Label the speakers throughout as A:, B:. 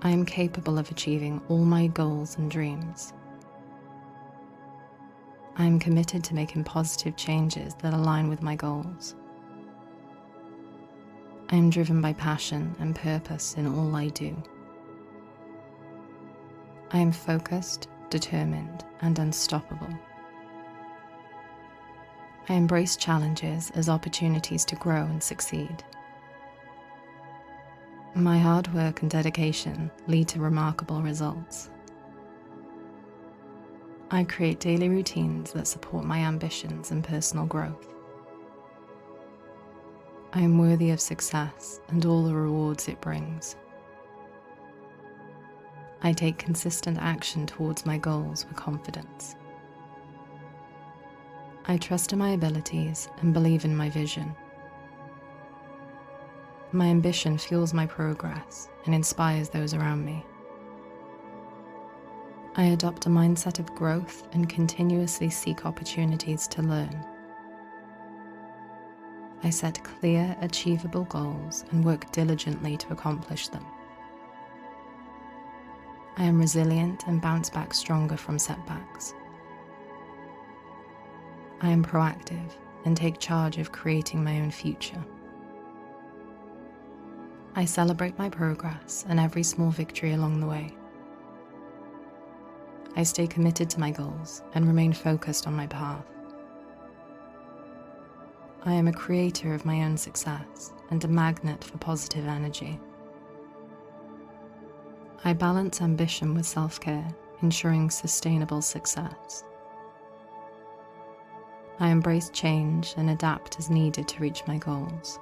A: I am capable of achieving all my goals and dreams. I am committed to making positive changes that align with my goals. I am driven by passion and purpose in all I do. I am focused, determined, and unstoppable. I embrace challenges as opportunities to grow and succeed. My hard work and dedication lead to remarkable results. I create daily routines that support my ambitions and personal growth. I am worthy of success and all the rewards it brings. I take consistent action towards my goals with confidence. I trust in my abilities and believe in my vision. My ambition fuels my progress and inspires those around me. I adopt a mindset of growth and continuously seek opportunities to learn. I set clear, achievable goals and work diligently to accomplish them. I am resilient and bounce back stronger from setbacks. I am proactive and take charge of creating my own future. I celebrate my progress and every small victory along the way. I stay committed to my goals and remain focused on my path. I am a creator of my own success and a magnet for positive energy. I balance ambition with self-care, ensuring sustainable success. I embrace change and adapt as needed to reach my goals.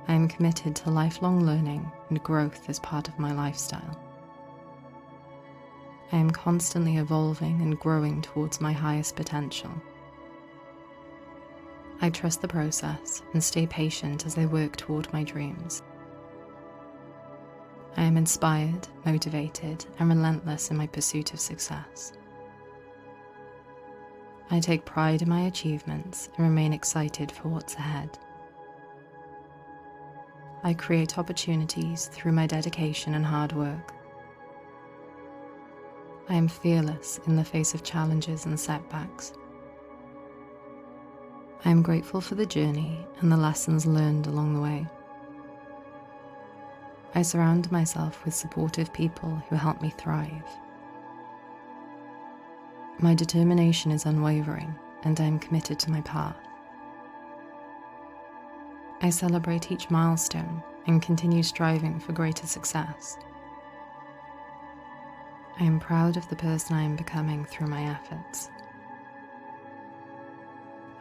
A: I am committed to lifelong learning and growth as part of my lifestyle. I am constantly evolving and growing towards my highest potential. I trust the process and stay patient as I work toward my dreams. I am inspired, motivated, and relentless in my pursuit of success. I take pride in my achievements and remain excited for what's ahead. I create opportunities through my dedication and hard work. I am fearless in the face of challenges and setbacks. I am grateful for the journey and the lessons learned along the way. I surround myself with supportive people who help me thrive. My determination is unwavering, and I am committed to my path. I celebrate each milestone and continue striving for greater success. I am proud of the person I am becoming through my efforts.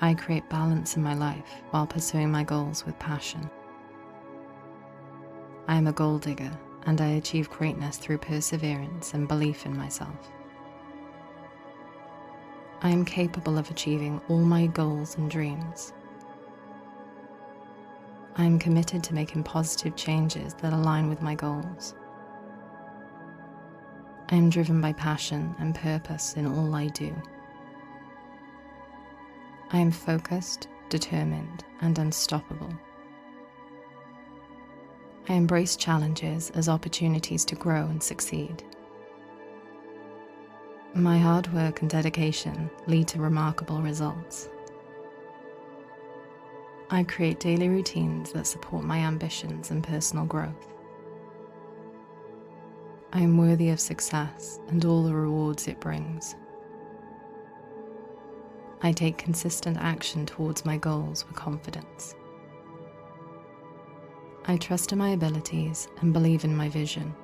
A: I create balance in my life while pursuing my goals with passion. I am a goal digger, and I achieve greatness through perseverance and belief in myself. I am capable of achieving all my goals and dreams. I am committed to making positive changes that align with my goals. I am driven by passion and purpose in all I do. I am focused, determined, and unstoppable. I embrace challenges as opportunities to grow and succeed. My hard work and dedication lead to remarkable results. I create daily routines that support my ambitions and personal growth. I am worthy of success and all the rewards it brings. I take consistent action towards my goals with confidence. I trust in my abilities and believe in my vision.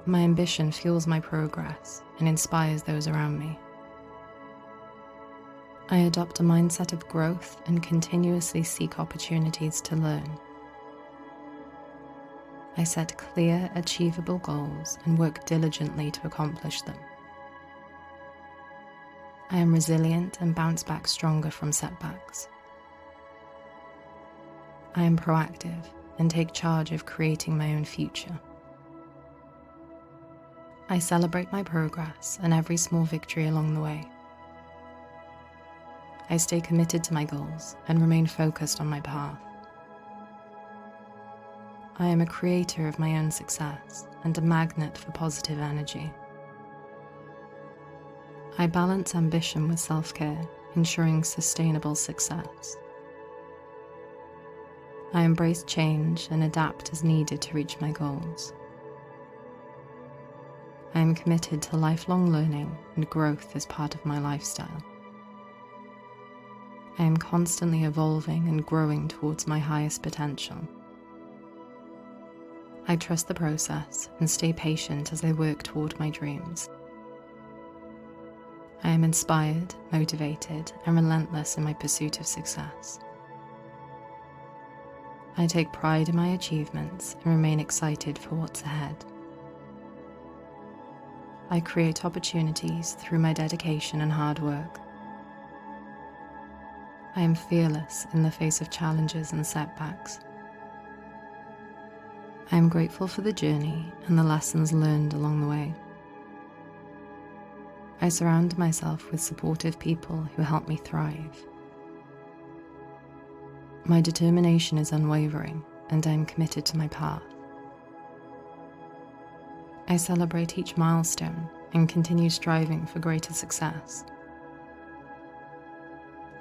A: My ambition fuels my progress and inspires those around me. I adopt a mindset of growth and continuously seek opportunities to learn. I set clear, achievable goals and work diligently to accomplish them. I am resilient and bounce back stronger from setbacks. I am proactive and take charge of creating my own future. I celebrate my progress and every small victory along the way. I stay committed to my goals and remain focused on my path. I am a creator of my own success and a magnet for positive energy. I balance ambition with self-care, ensuring sustainable success. I embrace change and adapt as needed to reach my goals. I am committed to lifelong learning and growth as part of my lifestyle. I am constantly evolving and growing towards my highest potential. I trust the process and stay patient as I work toward my dreams. I am inspired, motivated, and relentless in my pursuit of success. I take pride in my achievements and remain excited for what's ahead. I create opportunities through my dedication and hard work. I am fearless in the face of challenges and setbacks. I am grateful for the journey and the lessons learned along the way. I surround myself with supportive people who help me thrive. My determination is unwavering, and I am committed to my path. I celebrate each milestone and continue striving for greater success.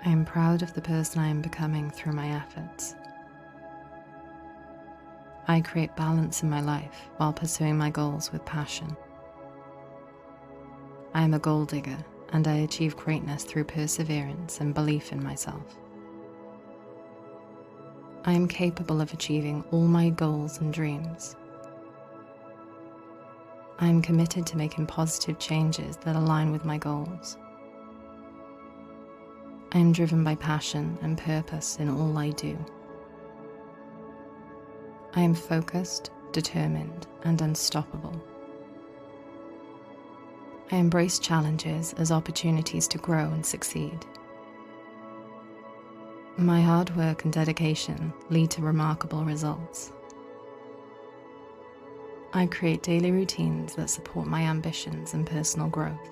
A: I am proud of the person I am becoming through my efforts. I create balance in my life while pursuing my goals with passion. I am a goal digger, and I achieve greatness through perseverance and belief in myself. I am capable of achieving all my goals and dreams. I am committed to making positive changes that align with my goals. I am driven by passion and purpose in all I do. I am focused, determined, and unstoppable. I embrace challenges as opportunities to grow and succeed. My hard work and dedication lead to remarkable results. I create daily routines that support my ambitions and personal growth.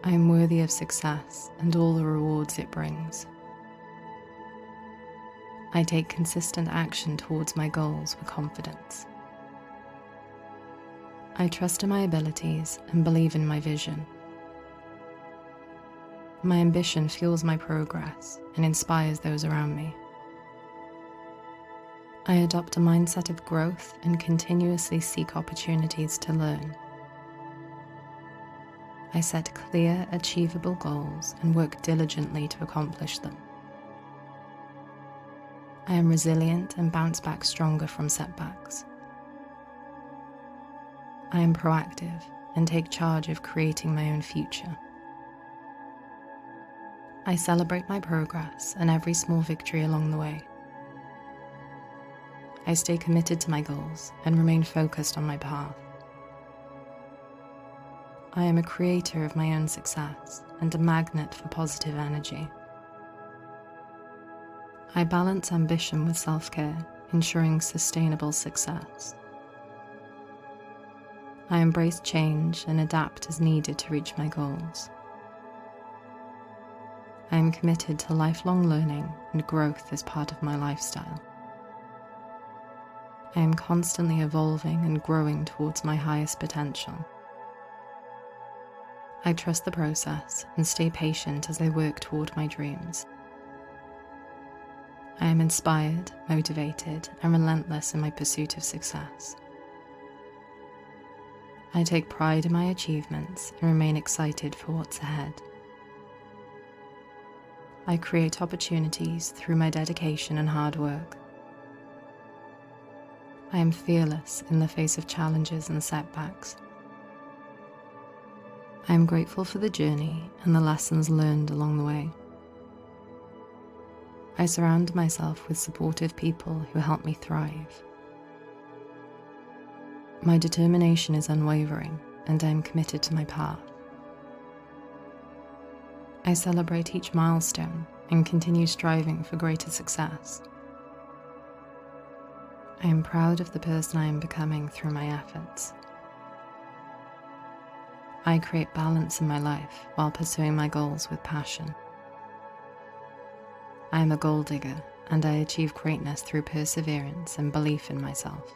A: I am worthy of success and all the rewards it brings. I take consistent action towards my goals with confidence. I trust in my abilities and believe in my vision. My ambition fuels my progress and inspires those around me. I adopt a mindset of growth and continuously seek opportunities to learn. I set clear, achievable goals and work diligently to accomplish them. I am resilient and bounce back stronger from setbacks. I am proactive and take charge of creating my own future. I celebrate my progress and every small victory along the way. I stay committed to my goals and remain focused on my path. I am a creator of my own success and a magnet for positive energy. I balance ambition with self-care, ensuring sustainable success. I embrace change and adapt as needed to reach my goals. I am committed to lifelong learning and growth as part of my lifestyle. I am constantly evolving and growing towards my highest potential. I trust the process and stay patient as I work toward my dreams. I am inspired, motivated, and relentless in my pursuit of success. I take pride in my achievements and remain excited for what's ahead. I create opportunities through my dedication and hard work. I am fearless in the face of challenges and setbacks. I am grateful for the journey and the lessons learned along the way. I surround myself with supportive people who help me thrive. My determination is unwavering, and I am committed to my path. I celebrate each milestone and continue striving for greater success. I am proud of the person I am becoming through my efforts. I create balance in my life while pursuing my goals with passion. I am a goal digger, and I achieve greatness through perseverance and belief in myself.